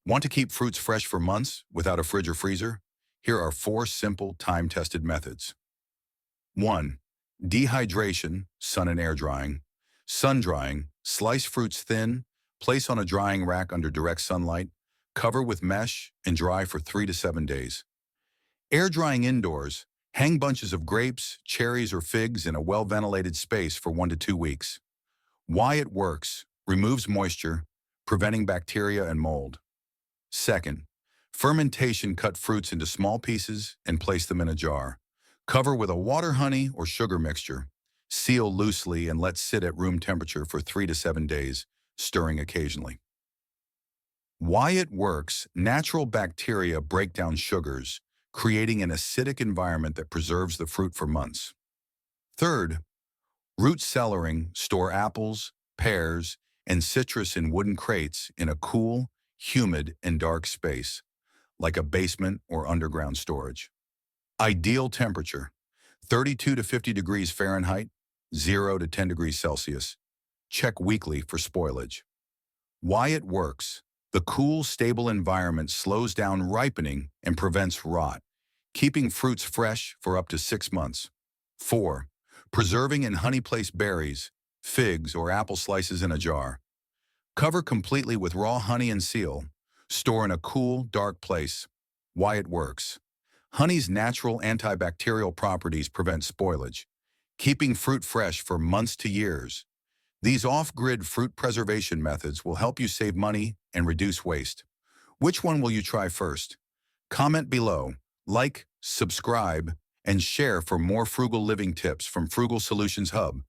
Want to keep fruits fresh for months without a fridge or freezer? Here are 4 simple, time-tested methods. 1. Dehydration, sun and air drying. Sun drying, slice fruits thin, place on a drying rack under direct sunlight, cover with mesh, and dry for 3 to 7 days. Air drying indoors, hang bunches of grapes, cherries, or figs in a well-ventilated space for 1 to 2 weeks. Why it works: removes moisture, preventing bacteria and mold. Second, fermentation: cut fruits into small pieces and place them in a jar. Cover with a water, honey, or sugar mixture. Seal loosely and let sit at room temperature for 3 to 7 days, stirring occasionally. Why it works: natural bacteria break down sugars, creating an acidic environment that preserves the fruit for months. Third, root cellaring: store apples, pears, and citrus in wooden crates in a cool, humid, and dark space, like a basement or underground storage. Ideal temperature: 32 to 50 degrees Fahrenheit, 0 to 10 degrees Celsius. Check weekly for spoilage. Why it works: the cool, stable environment slows down ripening and prevents rot, keeping fruits fresh for up to 6 months. 4. Preserving in honey-placed berries, figs, or apple slices in a jar. Cover completely with raw honey and seal. Store in a cool, dark place. Why it works: honey's natural antibacterial properties prevent spoilage, keeping fruit fresh for months to years. These off-grid fruit preservation methods will help you save money and reduce waste. Which one will you try first? Comment below, like, subscribe, and share for more frugal living tips from Frugal Solutions Hub.